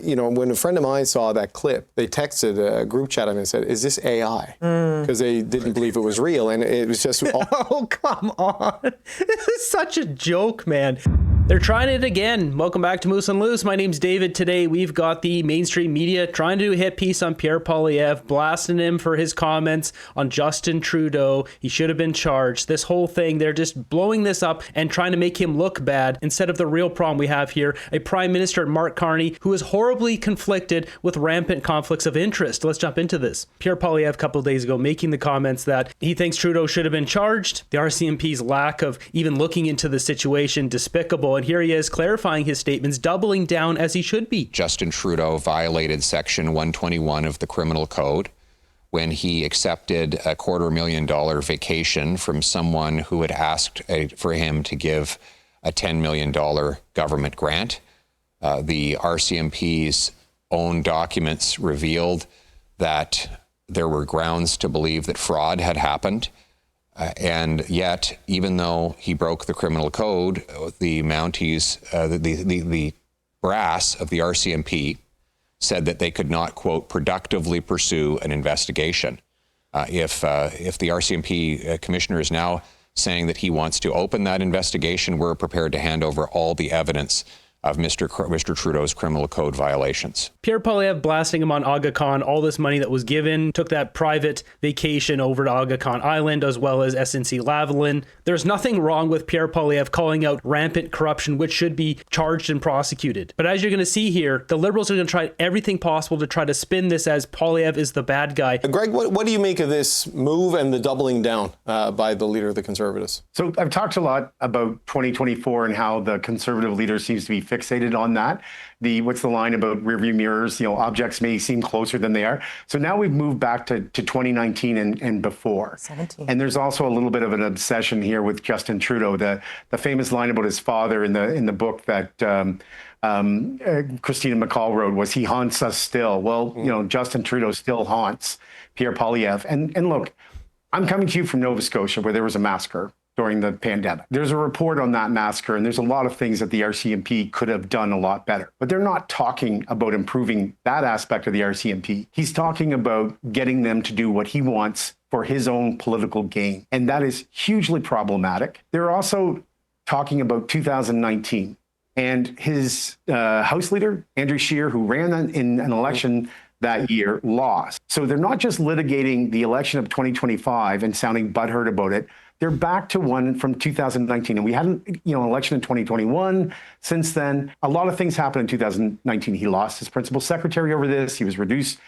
You know, when a friend of mine saw that clip, they texted a group chat and said, "Is this AI?" Because they didn't believe it was real, and it was just oh, come on. This is such a joke, man. They're trying it again. Welcome back to Moose and Loose. My name's David. Today we've got the mainstream media trying to do a hit piece on Pierre, blasting him for his comments on Justin Trudeau. He should have been charged. This whole thing, they're just blowing this up and trying to make him look bad instead of the real problem we have here, a Prime Minister, Mark Carney, who is horribly conflicted with rampant conflicts of interest. Let's jump into this. Pierre Poilievre a couple of days ago making the comments that he thinks Trudeau should have been charged. The RCMP's lack of even looking into the situation, despicable. And here he is clarifying his statements, doubling down as he should be. Justin Trudeau violated Section 121 of the Criminal Code when he accepted a $250,000 vacation from someone who had asked for him to give a $10 million government grant. The RCMP's own documents revealed that there were grounds to believe that fraud had happened. And yet, even though he broke the criminal code, the Mounties, the brass of the RCMP said that they could not, quote, productively pursue an investigation. If the RCMP commissioner is now saying that he wants to open that investigation, we're prepared to hand over all the evidence of Mr. Trudeau's criminal code violations. Pierre Poilievre blasting him on Aga Khan, all this money that was given, took that private vacation over to Aga Khan Island, as well as SNC-Lavalin. There's nothing wrong with Pierre Poilievre calling out rampant corruption, which should be charged and prosecuted. But as you're going to see here, the Liberals are going to try everything possible to try to spin this as Poilievre is the bad guy. Greg, what do you make of this move and the doubling down by the leader of the Conservatives? So I've talked a lot about 2024 and how the Conservative leader seems to be fixated on that. What's the line about rearview mirrors? You know, objects may seem closer than they are. So now we've moved back to 2019 and before. 17. And there's also a little bit of an obsession here with Justin Trudeau. The famous line about his father in the book that Christina McCall wrote was, "He haunts us still." Well, you know, Justin Trudeau still haunts Pierre Poilievre. And look, I'm coming to you from Nova Scotia, where there was a massacre during the pandemic. There's a report on that massacre, and there's a lot of things that the RCMP could have done a lot better. But they're not talking about improving that aspect of the RCMP. He's talking about getting them to do what he wants for his own political gain. And that is hugely problematic. They're also talking about 2019 and his House leader, Andrew Scheer, who ran in an election that year, lost. So they're not just litigating the election of 2025 and sounding butthurt about it. They're back to one from 2019. And we had an election in 2021. Since then, a lot of things happened in 2019. He lost his principal secretary over this. He was reduced,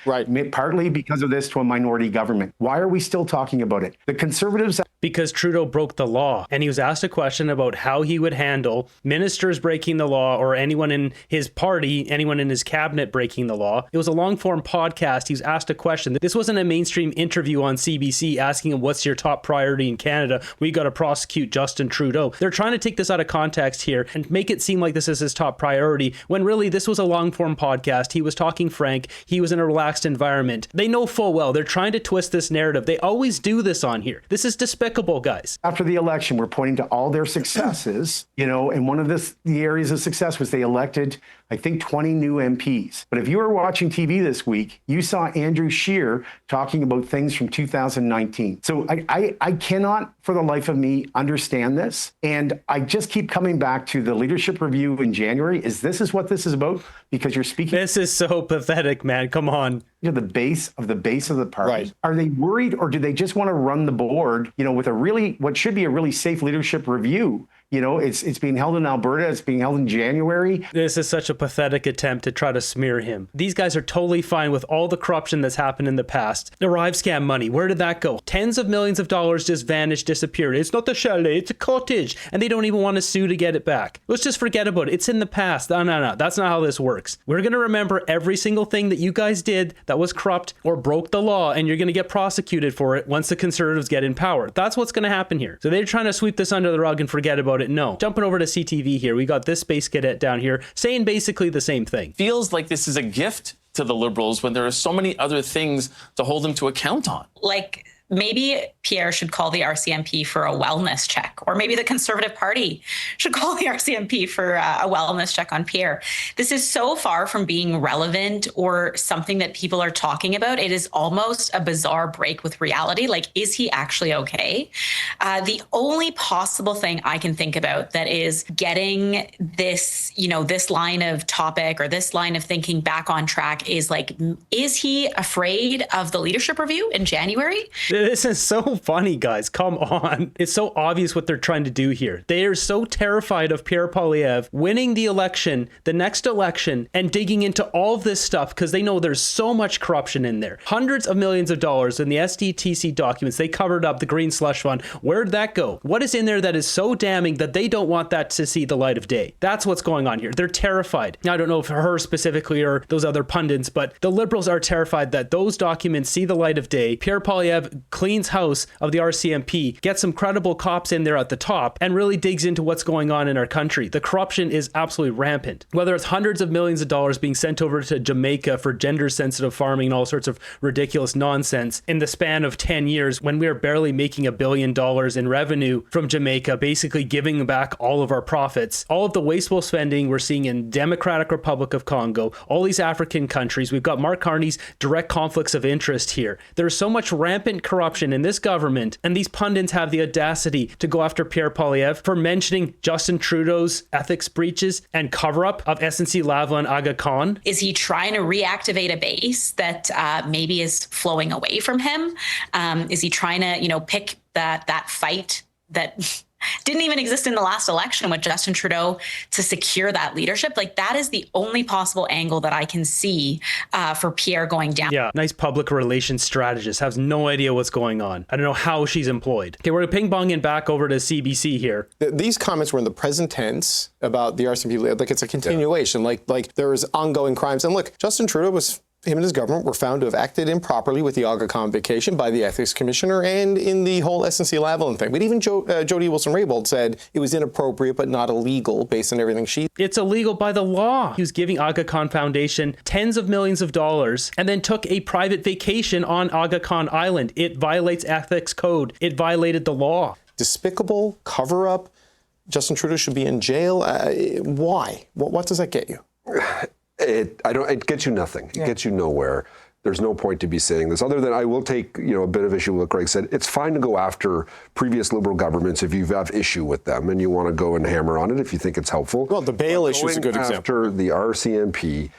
partly because of this, to a minority government. Why are we still talking about it? The Conservatives... Because Trudeau broke the law, and he was asked a question about how he would handle ministers breaking the law or anyone in his party, anyone in his cabinet breaking the law. It was a long-form podcast. He was asked a question. This wasn't a mainstream interview on CBC asking him, what's your top priority in Canada? We got to prosecute Justin Trudeau. They're trying to take this out of context here and make it seem like this is his top priority, when really this was a long-form podcast. He was talking frank. He was in a relaxed environment. They know full well they're trying to twist this narrative. They always do this on here. This is despicable, guys. After the election, we're pointing to all their successes, and one of the areas of success was they elected, I think, 20 new MPs. But if you were watching TV this week, you saw Andrew Scheer talking about things from 2019. So I cannot, for the life of me, understand this. And I just keep coming back to the leadership review in January. This is what this is about? Because you're speaking... This is so pathetic, man. Come on. The base of the party. Right. Are they worried, or do they just want to run the board, with what should be a really safe leadership review? It's being held in Alberta. It's being held in January. This is such a pathetic attempt to try to smear him. These guys are totally fine with all the corruption that's happened in the past. The Arrive scam money, where did that go? Tens of millions of dollars just vanished, disappeared. It's not the chalet, it's a cottage. And they don't even want to sue to get it back. Let's just forget about it. It's in the past. No. That's not how this works. We're going to remember every single thing that you guys did that was corrupt or broke the law, and you're going to get prosecuted for it once the Conservatives get in power. That's what's going to happen here. So they're trying to sweep this under the rug and forget about it. No. Jumping over to CTV here, we got this space cadet down here saying basically the same thing. Feels like this is a gift to the Liberals when there are so many other things to hold them to account on. Like maybe Pierre should call the RCMP for a wellness check, or maybe the Conservative Party should call the RCMP for a wellness check on Pierre. This is so far from being relevant or something that people are talking about. It is almost a bizarre break with reality. Like, is he actually okay? The only possible thing I can think about that is getting this, this line of topic or this line of thinking back on track is like, is he afraid of the leadership review in January? This is so funny, guys. Come on. It's so obvious what they're trying to do here. They are so terrified of Pierre Poilievre winning the election, the next election, and digging into all of this stuff because they know there's so much corruption in there. Hundreds of millions of dollars in the SDTC documents. They covered up the Green Slush Fund. Where'd that go? What is in there that is so damning that they don't want that to see the light of day? That's what's going on here. They're terrified. Now, I don't know if her specifically or those other pundits, but the Liberals are terrified that those documents see the light of day. Pierre Poilievre cleans house of the RCMP, gets some credible cops in there at the top, and really digs into what's going on in our country. The corruption is absolutely rampant. Whether it's hundreds of millions of dollars being sent over to Jamaica for gender-sensitive farming and all sorts of ridiculous nonsense in the span of 10 years when we are barely making $1 billion in revenue from Jamaica, basically giving back all of our profits. All of the wasteful spending we're seeing in Democratic Republic of Congo, all these African countries. We've got Mark Carney's direct conflicts of interest here. There's so much rampant corruption in this government, and these pundits have the audacity to go after Pierre Poilievre for mentioning Justin Trudeau's ethics breaches and cover-up of SNC-Lavalin and Aga Khan. Is he trying to reactivate a base that maybe is flowing away from him? Is he trying to, pick that fight that didn't even exist in the last election with Justin Trudeau to secure that leadership? Like, that is the only possible angle that I can see for Pierre going down. Yeah, nice public relations strategist, has no idea what's going on. I don't know how she's employed. Okay, we're ping-ponging back over to CBC here. These comments were in the present tense about the RCMP, like it's a continuation, like there is ongoing crimes. And look, Justin Trudeau him and his government were found to have acted improperly with the Aga Khan vacation by the ethics commissioner and in the whole SNC-Lavalin thing. But even Jody Wilson-Raybould said it was inappropriate but not illegal based on everything she... It's illegal by the law. He was giving Aga Khan Foundation tens of millions of dollars and then took a private vacation on Aga Khan Island. It violates ethics code. It violated the law. Despicable, cover-up. Justin Trudeau should be in jail. Why? What does that get you? It gets you nothing. It gets you nowhere. There's no point to be saying this, other than I will take a bit of issue with what Greg said. It's fine to go after previous Liberal governments if you have issue with them and you want to go and hammer on it if you think it's helpful. Well, the bail issue is a good example. After the RCMP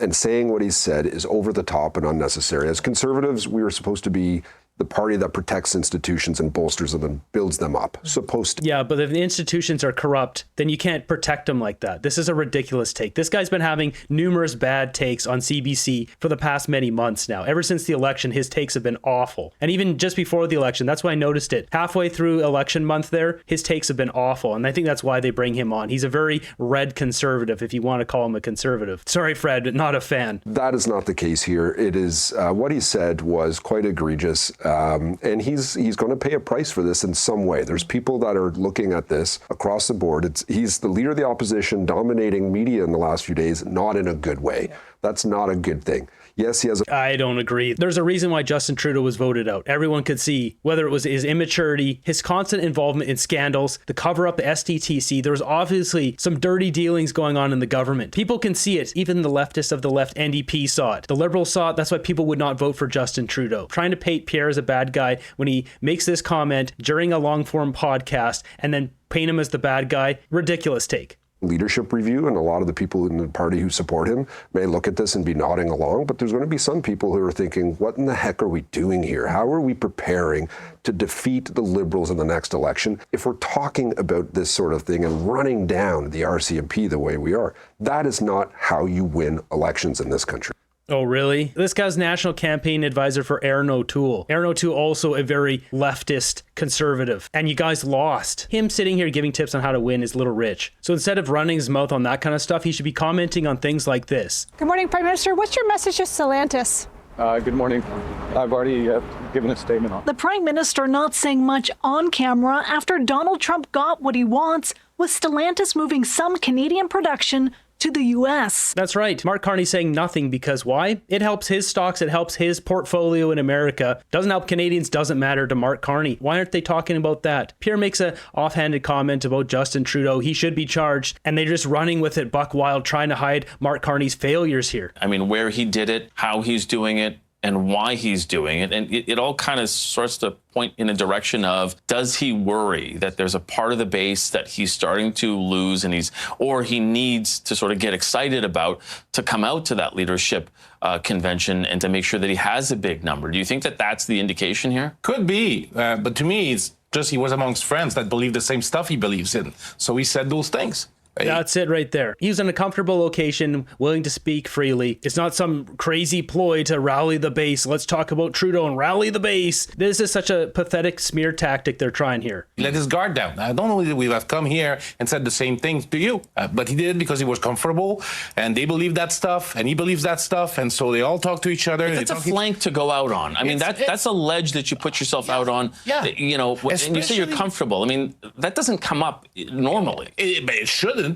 and saying what he said is over the top and unnecessary. As Conservatives, we were supposed to be the party that protects institutions and bolsters them and builds them up. Supposed to. Yeah, but if the institutions are corrupt, then you can't protect them like that. This is a ridiculous take. This guy's been having numerous bad takes on CBC for the past many months now. Ever since the election, his takes have been awful. And even just before the election, that's why I noticed it. Halfway through election month there, his takes have been awful. And I think that's why they bring him on. He's a very red conservative, if you want to call him a conservative. Sorry, Fred, not a fan. That is not the case here. It is, what he said was quite egregious. And he's going to pay a price for this in some way. There's people that are looking at this across the board. He's the leader of the opposition, dominating media in the last few days, not in a good way. Yeah. That's not a good thing. Yes, he has I don't agree. There's a reason why Justin Trudeau was voted out. Everyone could see whether it was his immaturity, his constant involvement in scandals, the cover up the SDTC. There was obviously some dirty dealings going on in the government. People can see it. Even the leftists of the left, NDP, saw it. The Liberals saw it. That's why people would not vote for Justin Trudeau. Trying to paint Pierre as a bad guy when he makes this comment during a long form podcast and then paint him as the bad guy. Ridiculous take. Leadership review, and a lot of the people in the party who support him may look at this and be nodding along, but there's going to be some people who are thinking, what in the heck are we doing here? How are we preparing to defeat the Liberals in the next election? If we're talking about this sort of thing and running down the RCMP the way we are, that is not how you win elections in this country. Oh, really? This guy's national campaign advisor for Aaron O'Toole. Aaron O'Toole also a very leftist conservative. And you guys lost. Him sitting here giving tips on how to win is a little rich. So instead of running his mouth on that kind of stuff, he should be commenting on things like this. Good morning, Prime Minister. What's your message to Stellantis? Good morning. I've already given a statement on. The Prime Minister not saying much on camera after Donald Trump got what he wants, with Stellantis moving some Canadian production to the U.S. That's right. Mark Carney saying nothing because why? It helps his stocks. It helps his portfolio in America. Doesn't help Canadians. Doesn't matter to Mark Carney. Why aren't they talking about that? Pierre makes a offhanded comment about Justin Trudeau. He should be charged. And they're just running with it buck wild, trying to hide Mark Carney's failures here. I mean, where he did it, how he's doing it, and why he's doing it. And it all kind of starts to point in a direction of, does he worry that there's a part of the base that he's starting to lose and he needs to sort of get excited about to come out to that leadership convention and to make sure that he has a big number? Do you think that that's the indication here? Could be, but to me, it's just he was amongst friends that believe the same stuff he believes in. So he said those things. That's it right there. He was in a comfortable location, willing to speak freely. It's not some crazy ploy to rally the base. Let's talk about Trudeau and rally the base. This is such a pathetic smear tactic they're trying here. He let his guard down. I don't know if we have come here and said the same things to you, but he did it because he was comfortable, and they believe that stuff, and he believes that stuff, and so they all talk to each other. But that's a flank to go out on. I mean, that's a ledge that you put yourself out on. Yeah. That, you know, and you say you're comfortable. I mean, that doesn't come up normally. It shouldn't.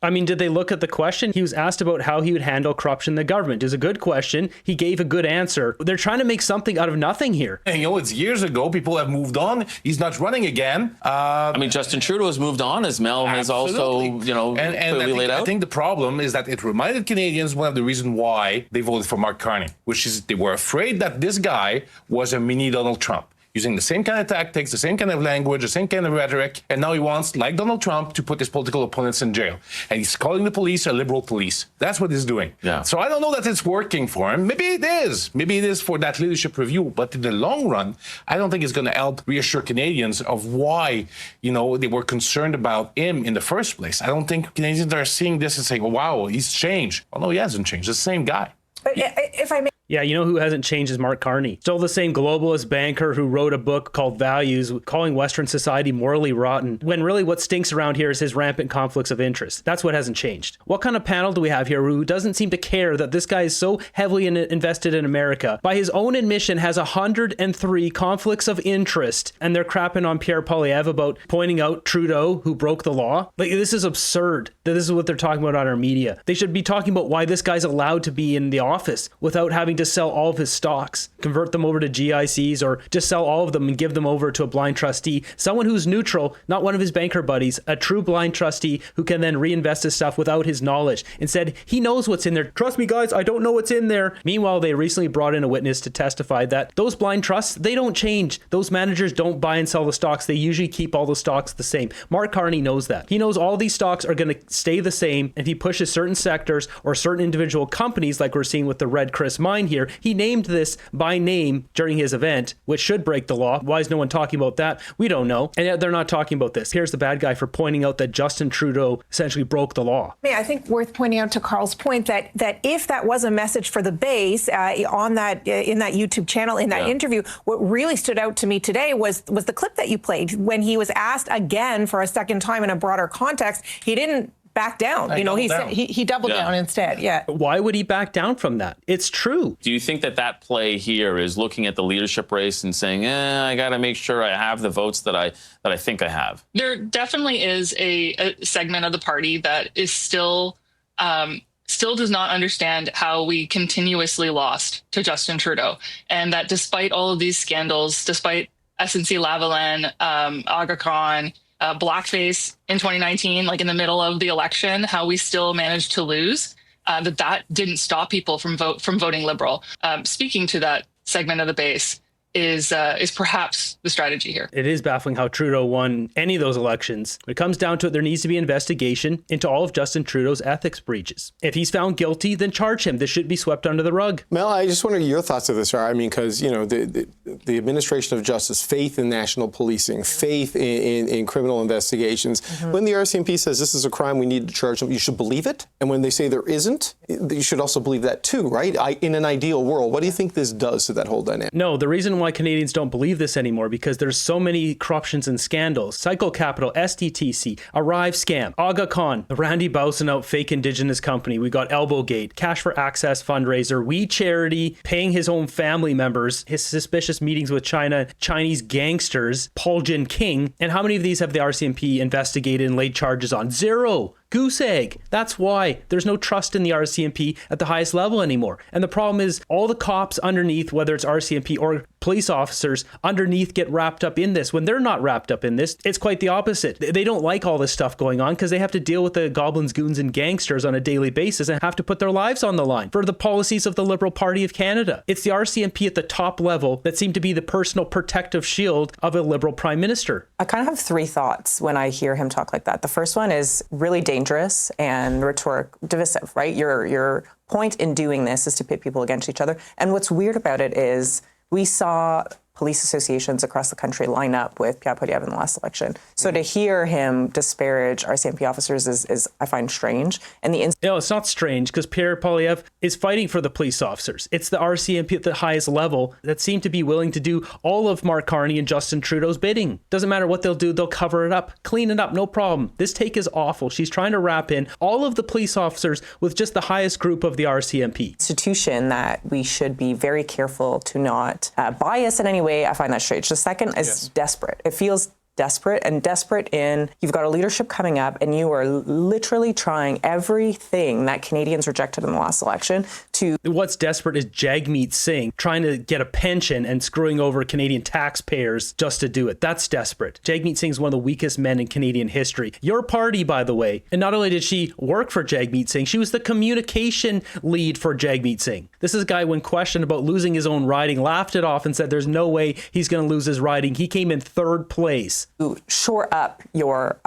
I mean, did they look at the question? He was asked about how he would handle corruption in the government. It was a good question. He gave a good answer. They're trying to make something out of nothing here. And, you know, it's years ago. People have moved on. He's not running again. I mean, Justin Trudeau has moved on, as Mel has also, you know, clearly laid out. I think the problem is that it reminded Canadians one of the reasons why they voted for Mark Carney, which is they were afraid that this guy was a mini Donald Trump, using the same kind of tactics, the same kind of language, the same kind of rhetoric, and now he wants, like Donald Trump, to put his political opponents in jail. And he's calling the police a liberal police. That's what he's doing. Yeah. So I don't know that it's working for him. Maybe it is. Maybe it is for that leadership review. But in the long run, I don't think it's going to help reassure Canadians of why, you know, they were concerned about him in the first place. I don't think Canadians are seeing this and saying, oh, wow, he's changed. Well, no, he hasn't changed. It's the same guy. But if I may. Yeah, you know who hasn't changed is Mark Carney. Still the same globalist banker who wrote a book called Values, calling Western society morally rotten, when really what stinks around here is his rampant conflicts of interest. That's what hasn't changed. What kind of panel do we have here who doesn't seem to care that this guy is so heavily invested in America? By his own admission, has 103 conflicts of interest, and they're crapping on Pierre Poilievre about pointing out Trudeau, who broke the law? Like, this is absurd. This is what they're talking about on our media. They should be talking about why this guy's allowed to be in the office without having to sell all of his stocks, convert them over to GICs, or just sell all of them and give them over to a blind trustee, someone who's neutral, not one of his banker buddies, a true blind trustee who can then reinvest his stuff without his knowledge. Instead, he knows what's in there. Trust me, guys, I don't know what's in there. Meanwhile, they recently brought in a witness to testify that those blind trusts, they don't change. Those managers don't buy and sell the stocks. They usually keep all the stocks the same. Mark Carney knows that. He knows all these stocks are going to stay the same. If he pushes certain sectors or certain individual companies, like we're seeing with the Red Chris mine here, he named this by name during his event, which should break the law. Why is no one talking about that? We don't know. And yet they're not talking about this. Here's the bad guy for pointing out that Justin Trudeau essentially broke the law. I think worth pointing out to Carl's point that if that was a message for the base on that in that YouTube channel, in that interview, what really stood out to me today was the clip that you played when he was asked again for a second time in a broader context. He didn't back down. He doubled down instead. Yeah. Why would he back down from that? It's true. Do you think that play here is looking at the leadership race and saying, I got to make sure I have the votes that I think I have? There definitely is a segment of the party that is still does not understand how we continuously lost to Justin Trudeau, and that despite all of these scandals, despite SNC-Lavalin, Aga Khan, blackface in 2019, like in the middle of the election, how we still managed to lose, that didn't stop people from voting Liberal. Speaking to that segment of the base is perhaps the strategy here. It is baffling how Trudeau won any of those elections. When it comes down to it, there needs to be an investigation into all of Justin Trudeau's ethics breaches. If he's found guilty, then charge him. This should be swept under the rug. Mel, I just wonder your thoughts of this. I mean, because, you know, the administration of justice, faith in national policing, faith in criminal investigations. When the RCMP says this is a crime, we need to charge them, you should believe it. And when they say there isn't, you should also believe that too, right? In an ideal world, what do you think this does to that whole dynamic? No, the reason why Canadians don't believe this anymore, because there's so many corruptions and scandals. Cycle Capital, SDTC, Arrive scam, Aga Khan, the Randy Bowson fake Indigenous company. We got Elbowgate, Cash for Access fundraiser, We Charity, paying his own family members, his suspicious meetings with China, Chinese gangsters, Paul Jin King. And how many of these have the RCMP investigated and laid charges on? Zero. Goose egg. That's why there's no trust in the RCMP at the highest level anymore. And the problem is all the cops underneath, whether it's RCMP or police officers underneath, get wrapped up in this. When they're not wrapped up in this, it's quite the opposite. They don't like all this stuff going on because they have to deal with the goblins, goons, and gangsters on a daily basis and have to put their lives on the line for the policies of the Liberal Party of Canada. It's the RCMP at the top level that seem to be the personal protective shield of a Liberal Prime Minister. I kind of have three thoughts when I hear him talk like that. The first one is really dangerous and rhetoric divisive, right? Your point in doing this is to pit people against each other. And what's weird about it is we saw police associations across the country line up with Pierre in the last election. So to hear him disparage RCMP officers is I find strange. And no, it's not strange because Pierre Poilievre is fighting for the police officers. It's the RCMP at the highest level that seem to be willing to do all of Mark Carney and Justin Trudeau's bidding. Doesn't matter what they'll do, they'll cover it up, clean it up, no problem. This take is awful. She's trying to wrap in all of the police officers with just the highest group of the RCMP. Institution that we should be very careful to not bias in any way. I find that strange. The second is desperate. It feels desperate in you've got a leadership coming up and you are literally trying everything that Canadians rejected in the last election to... What's desperate is Jagmeet Singh trying to get a pension and screwing over Canadian taxpayers just to do it. That's desperate. Jagmeet Singh is one of the weakest men in Canadian history. Your party, by the way, and not only did she work for Jagmeet Singh, she was the communication lead for Jagmeet Singh. This is a guy, when questioned about losing his own riding, laughed it off and said there's no way he's going to lose his riding. He came in third place. Shore up your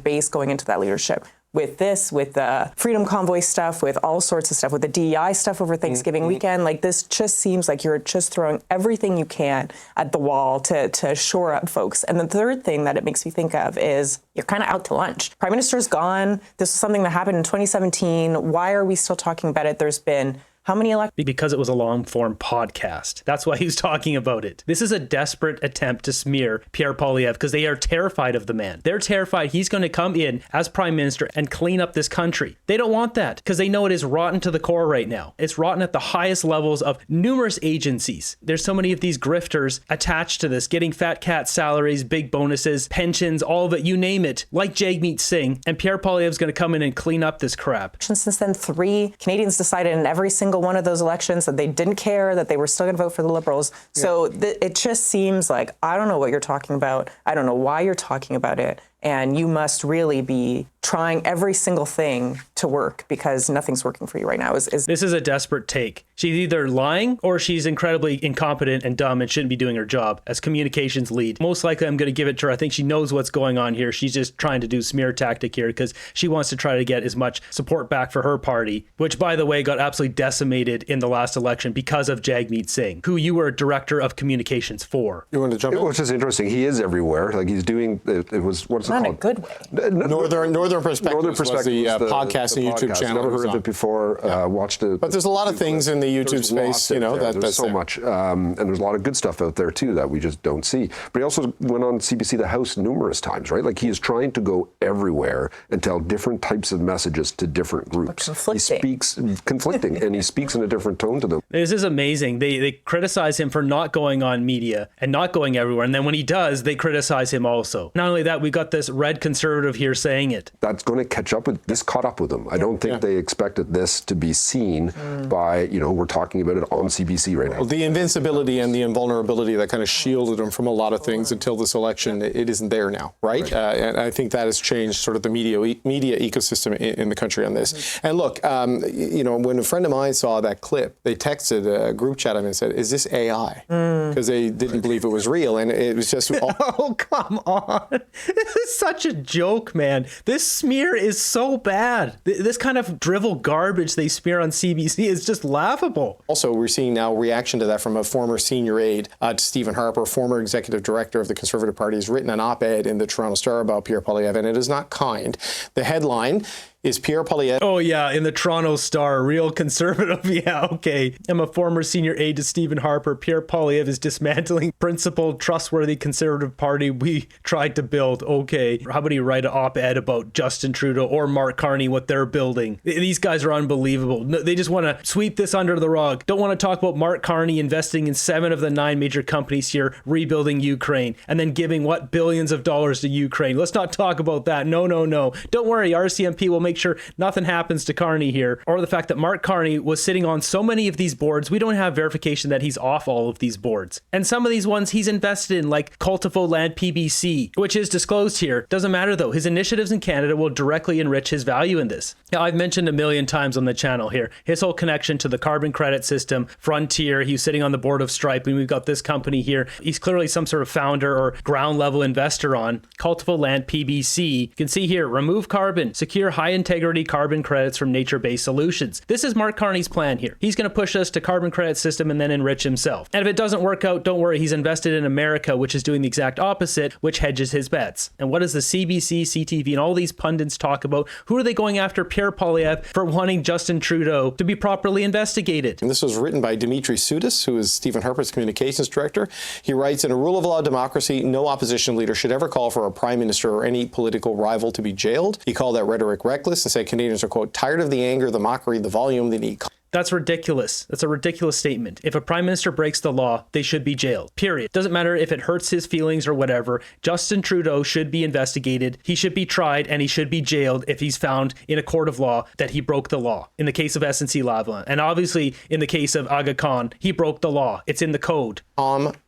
base going into that leadership. With this, with the Freedom Convoy stuff, with all sorts of stuff, with the DEI stuff over Thanksgiving weekend, like this just seems like you're just throwing everything you can at the wall to shore up folks. And the third thing that it makes me think of is you're kind of out to lunch. Prime Minister's gone. This was something that happened in 2017. Why are we still talking about it? There's been how many elections? Because it was a long-form podcast. That's why he's talking about it. This is a desperate attempt to smear Pierre Poilievre because they are terrified of the man. They're terrified he's going to come in as Prime Minister and clean up this country. They don't want that because they know it is rotten to the core right now. It's rotten at the highest levels of numerous agencies. There's so many of these grifters attached to this, getting fat cat salaries, big bonuses, pensions, all of it, you name it, like Jagmeet Singh. And Pierre Poilievre's going to come in and clean up this crap. Since then, 3 Canadians decided in every single one of those elections that they didn't care, that they were still going to vote for the Liberals. So it just seems like, I don't know what you're talking about. I don't know why you're talking about it. And you must really be trying every single thing to work because nothing's working for you right now. This is a desperate take. She's either lying or she's incredibly incompetent and dumb and shouldn't be doing her job as communications lead. Most likely I'm going to give it to her. I think she knows what's going on here. She's just trying to do smear tactic here because she wants to try to get as much support back for her party, which, by the way, got absolutely decimated in the last election because of Jagmeet Singh, who you were director of communications for. You want to jump in? Which is interesting. He is everywhere. Like he's doing, what's it called? Not in a good way. Northern Perspectives was the podcast and YouTube channel. Never heard of it before. Watched it. But there's a lot of things in the YouTube space, there's so much, and there's a lot of good stuff out there too that we just don't see. But he also went on CBC The House numerous times, right? Like he is trying to go everywhere and tell different types of messages to different groups. He speaks conflicting, and he speaks in a different tone to them. This is amazing. They criticize him for not going on media and not going everywhere, and then when he does, they criticize him also. Not only that, we got this red conservative here saying it. That's going to catch up with this. Caught up with them. I don't think they expected this to be seen by, we're talking about it on CBC right now. Well, the invincibility and the invulnerability that kind of shielded him from a lot of things until this election, it isn't there now, right? And I think that has changed sort of the media ecosystem in the country on this. And look, when a friend of mine saw that clip, they texted a group chat and said, "Is this AI?" Because they didn't believe it was real, and it was just. Oh, come on! This is such a joke, man. This smear is so bad. This kind of drivel garbage they smear on CBC is just laughable. Also, we're seeing now reaction to that from a former senior aide to Stephen Harper, former executive director of the Conservative Party, has written an op-ed in the Toronto Star about Pierre Poilievre, and it is not kind. The headline: is Pierre Poilievre. Oh, yeah, in the Toronto Star, real conservative. Yeah, okay. I'm a former senior aide to Stephen Harper. Pierre Poilievre is dismantling principled, trustworthy Conservative Party we tried to build. Okay. How about he write an op-ed about Justin Trudeau or Mark Carney, what they're building? These guys are unbelievable. They just want to sweep this under the rug. Don't want to talk about Mark Carney investing in 7 of the 9 major companies here, rebuilding Ukraine, and then giving, what, billions of dollars to Ukraine. Let's not talk about that. No. Don't worry, RCMP will make sure nothing happens to Carney here. Or the fact that Mark Carney was sitting on so many of these boards, we don't have verification that he's off all of these boards. And some of these ones he's invested in, like Cultivo Land PBC, which is disclosed here. Doesn't matter though. His initiatives in Canada will directly enrich his value in this. Now, I've mentioned a million times on the channel here, his whole connection to the carbon credit system, Frontier. He was sitting on the board of Stripe, and we've got this company here. He's clearly some sort of founder or ground level investor on Cultivo Land PBC. You can see here, remove carbon, secure high integrity carbon credits from nature-based solutions. This is Mark Carney's plan here. He's going to push us to carbon credit system and then enrich himself. And if it doesn't work out, don't worry, he's invested in America, which is doing the exact opposite, which hedges his bets. And what does the CBC, CTV, and all these pundits talk about? Who are they going after? Pierre Poilievre for wanting Justin Trudeau to be properly investigated. And this was written by Dimitri Soudis, who is Stephen Harper's communications director. He writes, in a rule of law democracy, no opposition leader should ever call for a prime minister or any political rival to be jailed. He called that rhetoric reckless and said Canadians are, quote, tired of the anger, the mockery, the volume, they need. That's ridiculous. That's a ridiculous statement. If a prime minister breaks the law, they should be jailed. Period. Doesn't matter if it hurts his feelings or whatever. Justin Trudeau should be investigated. He should be tried, and he should be jailed if he's found in a court of law that he broke the law. In the case of SNC-Lavalin, and obviously in the case of Aga Khan, he broke the law. It's in the code.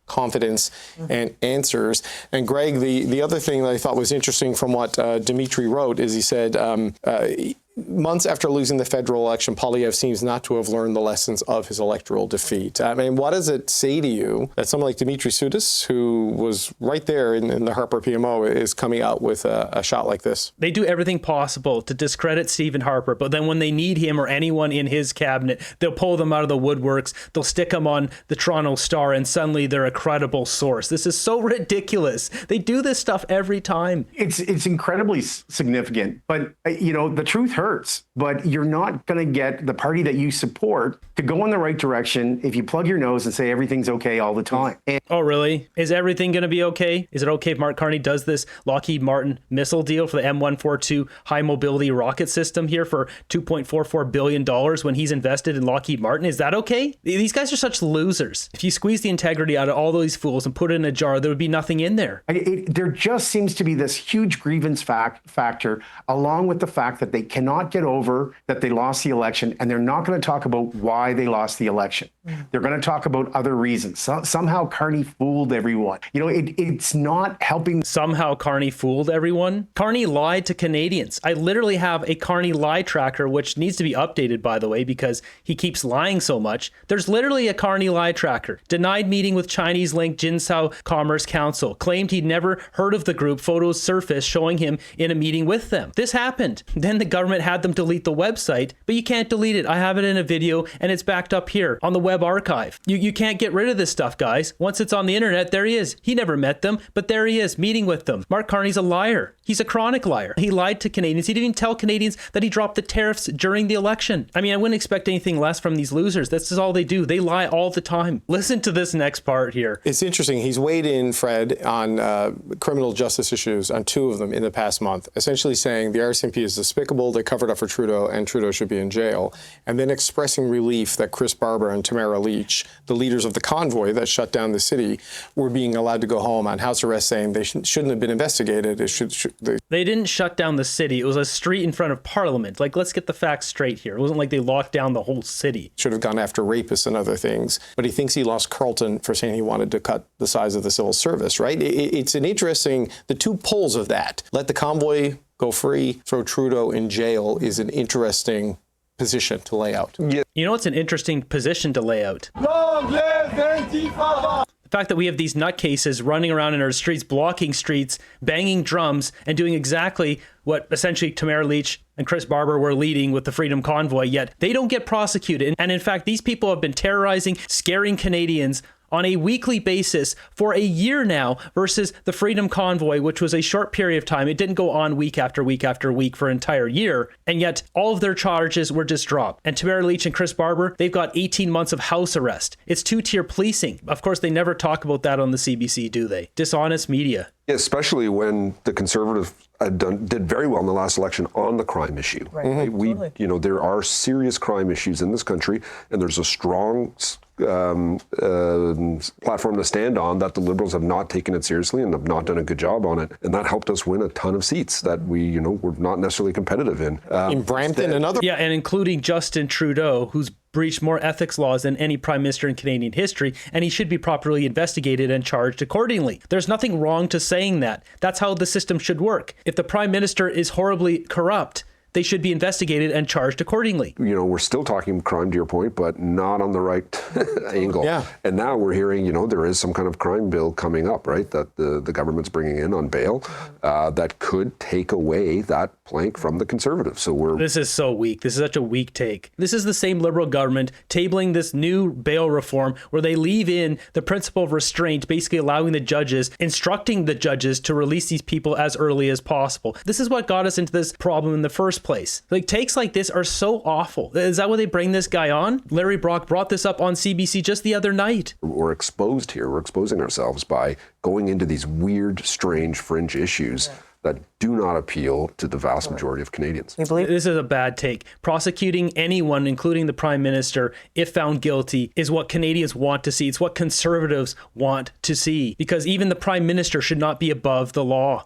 Confidence and answers. And Greg, the other thing that I thought was interesting from what Dimitri wrote is he said, months after losing the federal election, Poilievre seems not to have learned the lessons of his electoral defeat. I mean, what does it say to you that someone like Dimitri Soudis, who was right there in the Harper PMO, is coming out with a shot like this? They do everything possible to discredit Stephen Harper, but then when they need him or anyone in his cabinet, they'll pull them out of the woodworks, they'll stick them on the Toronto Star, and suddenly they're a credible source. This is so ridiculous. They do this stuff every time. It's incredibly significant, but the truth hurts. But you're not going to get the party that you support to go in the right direction if you plug your nose and say everything's okay all the time. Oh, really? Is everything going to be okay? Is it okay if Mark Carney does this Lockheed Martin missile deal for the M142 high mobility rocket system here for $2.44 billion when he's invested in Lockheed Martin? Is that okay? These guys are such losers. If you squeeze the integrity out of all these fools and put it in a jar, there would be nothing in there. There just seems to be this huge grievance factor, along with the fact that they cannot get over that they lost the election, and they're not going to talk about why they lost the election. They're going to talk about other reasons. Somehow Carney fooled everyone. It's not helping. Somehow Carney fooled everyone? Carney lied to Canadians. I literally have a Carney lie tracker, which needs to be updated, by the way, because he keeps lying so much. There's literally a Carney lie tracker. Denied meeting with Chinese-linked Jinsao Commerce Council. Claimed he'd never heard of the group. Photos surfaced showing him in a meeting with them. This happened. Then the government had them delete the website, but you can't delete it. I have it in a video, and it's backed up here on the web archive. You can't get rid of this stuff, guys. Once it's on the internet, there he is. He never met them, but there he is, meeting with them. Mark Carney's a liar. He's a chronic liar. He lied to Canadians. He didn't even tell Canadians that he dropped the tariffs during the election. I mean, I wouldn't expect anything less from these losers. This is all they do. They lie all the time. Listen to this next part here. It's interesting. He's weighed in, Fred, on criminal justice issues, on 2 of them in the past month, essentially saying the RCMP is despicable, they covered up for Trudeau, and Trudeau should be in jail, and then expressing relief that Chris Barber and Tamara Leach, the leaders of the Convoy that shut down the city, were being allowed to go home on house arrest, saying they shouldn't have been investigated. They didn't shut down the city. It was a street in front of Parliament. Like, let's get the facts straight here. It wasn't like they locked down the whole city. Should have gone after rapists and other things. But he thinks he lost Carleton for saying he wanted to cut the size of the civil service, right? It's an interesting, the 2 poles of that. Let the Convoy go free, throw Trudeau in jail is an interesting position to lay out. Yeah. You know, it's an interesting position to lay out. Long live Antifa! The fact that we have these nutcases running around in our streets, blocking streets, banging drums, and doing exactly what essentially Tamara Leach and Chris Barber were leading with the Freedom Convoy, yet they don't get prosecuted. And in fact, these people have been terrorizing, scaring Canadians on a weekly basis for a year now versus the Freedom Convoy, which was a short period of time. It didn't go on week after week after week for an entire year. And yet all of their charges were just dropped. And Simieritsch and Chris Barber, they've got 18 months of house arrest. It's two-tier policing. Of course, they never talk about that on the CBC, do they? Dishonest media. Yeah, especially when the Conservatives did very well in the last election on the crime issue. Right. We, you know, there are serious crime issues in this country, and there's a strong platform to stand on that the Liberals have not taken it seriously and have not done a good job on it. And that helped us win a ton of seats that we, you know, were not necessarily competitive in. In Brampton and other. Yeah, and including Justin Trudeau, who's breached more ethics laws than any prime minister in Canadian history, and he should be properly investigated and charged accordingly. There's nothing wrong to saying that. That's how the system should work. If the prime minister is horribly corrupt, they should be investigated and charged accordingly. You know, we're still talking crime, to your point, but not on the right angle. Yeah. And now we're hearing, you know, there is some kind of crime bill coming up, right, that the government's bringing in on bail that could take away that plank from the Conservatives. So we're... This is so weak. This is such a weak take. This is the same Liberal government tabling this new bail reform where they leave in the principle of restraint, basically allowing the judges, instructing the judges to release these people as early as possible. This is what got us into this problem in the first place. Like, takes like this are so awful. Is that why they bring this guy on? Larry Brock brought this up on CBC just the other night. We're exposed here. We're exposing ourselves by going into these weird, strange, fringe issues that do not appeal to the vast majority of Canadians. This is a bad take. Prosecuting anyone, including the Prime Minister, if found guilty, is what Canadians want to see. It's what Conservatives want to see, because even the Prime Minister should not be above the law.